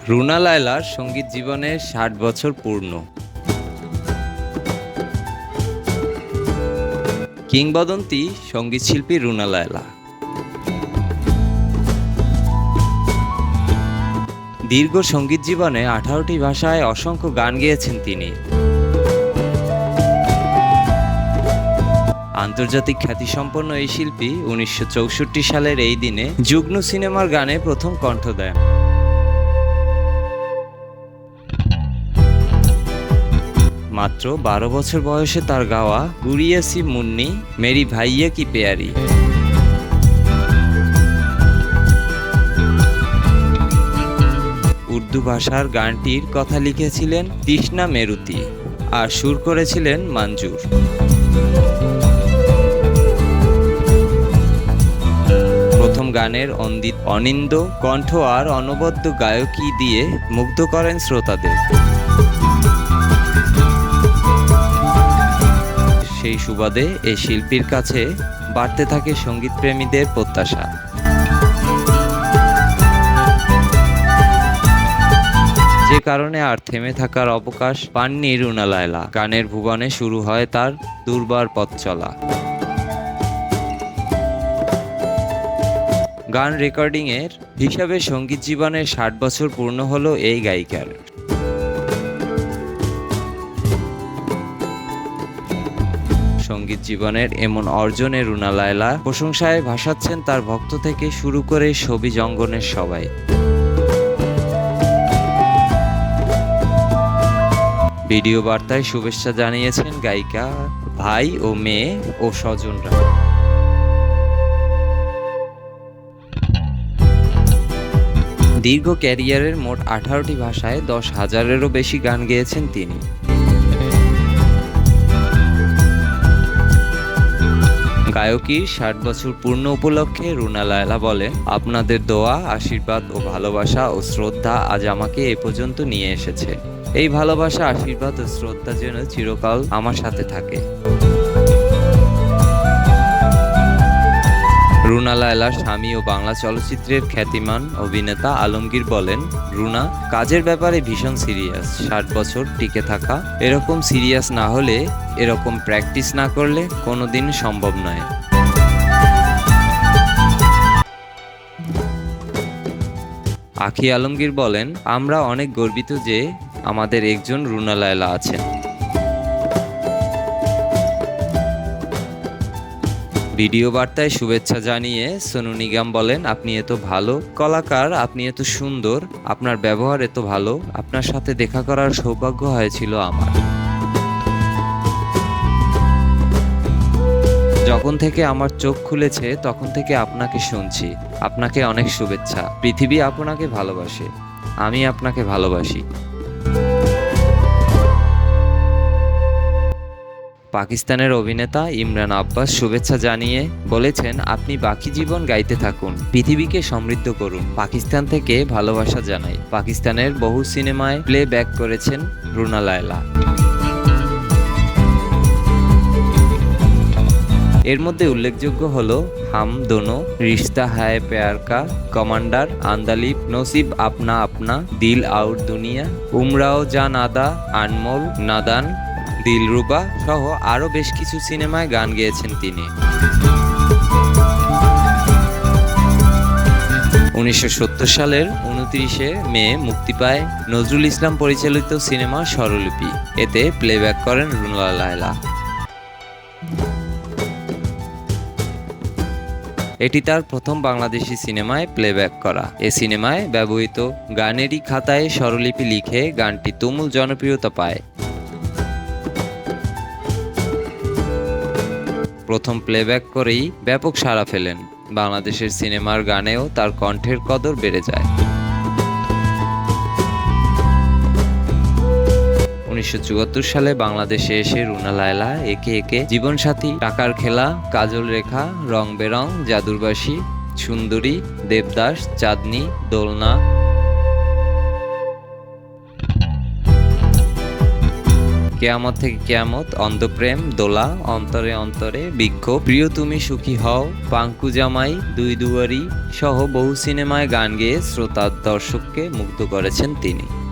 রুনা লায়লার সঙ্গীত জীবনের ৬০ বছর পূর্ণ। কিংবদন্তি সঙ্গীতশিল্পী রুনা লায়লা। দীর্ঘ সঙ্গীত জীবনে ১৮টি ভাষায় অসংখ্য গান গেয়েছেন তিনি। আন্তর্জাতিক খ্যাতিসম্পন্ন এই শিল্পী ১৯৬৪ সালের এই দিনে যুগ্ন সিনেমার গানে প্রথম কণ্ঠ দেন। মাত্র ১২ বছর বয়সে তার গাওয়া গুড়িয়া সি মুন্নি, মেরি ভাইয়া কি পেয়ারি উর্দু ভাষার গানটির কথা লিখেছিলেন তৃষ্ণা মেরুতি আর সুর করেছিলেন মঞ্জুর। প্রথম গানের অনিন্দ কণ্ঠ আর অনবদ্য গায়কী দিয়ে মুগ্ধ করেন শ্রোতাদের। সেই সুবাদে এই শিল্পীর কাছে বাড়তে থাকে সঙ্গীতপ্রেমীদের প্রত্যাশা। যে কারণে আর থেমে থাকার অবকাশ পাননি রুনা লায়লা। গানের ভুবনে শুরু হয় তার দুর্বার পথ চলা। গান রেকর্ডিংয়ের হিসাবে সঙ্গীত জীবনের ৬০ বছর পূর্ণ হলো এই গায়িকার। সঙ্গীত জীবনের এমন অর্জনে রুনা লায়লা প্রশংসায় ভাসাচ্ছেন তার ভক্ত থেকে শুরু করে শোবিজ অঙ্গনের সবাই। ভিডিও বার্তায় শুভেচ্ছা জানিয়েছেন গায়িকা, ভাই ও মেয়ে ও স্বজনরা। দীর্ঘ ক্যারিয়ারের মোট ১৮টি ভাষায় ১০,০০০-এরও বেশি গান গেয়েছেন তিনি। গায়কীর ৬০ বছর পূর্ণ উপলক্ষে রুনা লায়লা বলেন, আপনাদের দোয়া, আশীর্বাদ ও ভালোবাসা ও শ্রদ্ধা আজ আমাকে এ পর্যন্ত নিয়ে এসেছে। এই ভালোবাসা, আশীর্বাদ ও শ্রদ্ধা যেন চিরকাল আমার সাথে থাকে। রুনা লায়লার স্বামী ও বাংলা চলচ্চিত্রের খ্যাতিমান অভিনেতা আলমগীর বলেন, রুনা কাজের ব্যাপারে ভীষণ সিরিয়াস। ৬০ বছর টিকে থাকা, এরকম সিরিয়াস না হলে, এরকম প্র্যাকটিস না করলে কোনোদিন সম্ভব নয়। আখি আলমগীর বলেন, আমরা অনেক গর্বিত যে আমাদের একজন রুনা লায়লা আছেন। ভিডিও বার্তায় শুভেচ্ছা জানিয়ে সোনু নিগম বলেন, আপনি এত ভালো কলাকার, আপনি এত সুন্দর, আপনার ব্যবহার এত ভালো, আপনার সাথে দেখা করার সৌভাগ্য হয়েছিল আমার। যখন থেকে আমার চোখ খুলেছে তখন থেকে আপনাকে শুনছি। আপনাকে অনেক শুভেচ্ছা। পৃথিবী আপনাকে ভালোবাসে, আমি আপনাকে ভালোবাসি। পাকিস্তানের অভিনেতা ইমরান আব্বাস শুভেচ্ছা জানিয়ে বলেছেন, আপনি বাকি জীবন গাইতে থাকুন, পৃথিবীকে সমৃদ্ধ করুন। পাকিস্তান থেকে ভালোবাসা জানাই। পাকিস্তানের বহু সিনেমায় প্লে ব্যাক করেছেন রুনা লায়লা। এর মধ্যে উল্লেখযোগ্য হলো হাম দোনো, রিশতা হ্যায় প্যার কা, কমান্ডার, আন্দালিব, নসিব আপনা আপনা, দিল আউর দুনিয়া, উমরাও জান আদা, আনমোল, নাদান, দিলরুবা সহ আরও বেশ কিছু সিনেমায় গান গেয়েছেন তিনি। ১৯৭০ সালের ২৯শে মে মুক্তি পায় নজরুল ইসলাম পরিচালিত সিনেমা স্বরলিপি। এতে প্লেব্যাক করেন রুনা লায়লা। এটি তার প্রথম বাংলাদেশি সিনেমায় প্লেব্যাক করা। এ সিনেমায় ব্যবহৃত গানেরই খাতায় স্বরলিপি লিখে গানটি তুমুল জনপ্রিয়তা পায়। প্রথম প্লেব্যাক করেই ব্যাপক সাড়া ফেলেন। বাংলাদেশের সিনেমার গানেও তার কণ্ঠের কদর বেড়ে যায়। ১৯৭৪ সালে বাংলাদেশে এসে রুনা লায়লা একে একে জীবনসাথী, টাকার খেলা, কাজল রেখা, রং বেরং, জাদুরবাসী, সুন্দরী, দেবদাস, চাঁদনি, দোলনা, কেয়ামত থেকে কেয়ামত, অন্ধপ্রেম, দোলা, অন্তরে অন্তরে, বিক্ষোভ, প্রিয় তুমি সুখী হও, পাঙ্কু জামাই, দুই দুয়ারি সহ বহু সিনেমায় গান গেয়ে শ্রোতা দর্শককে মুগ্ধ করেছেন তিনি।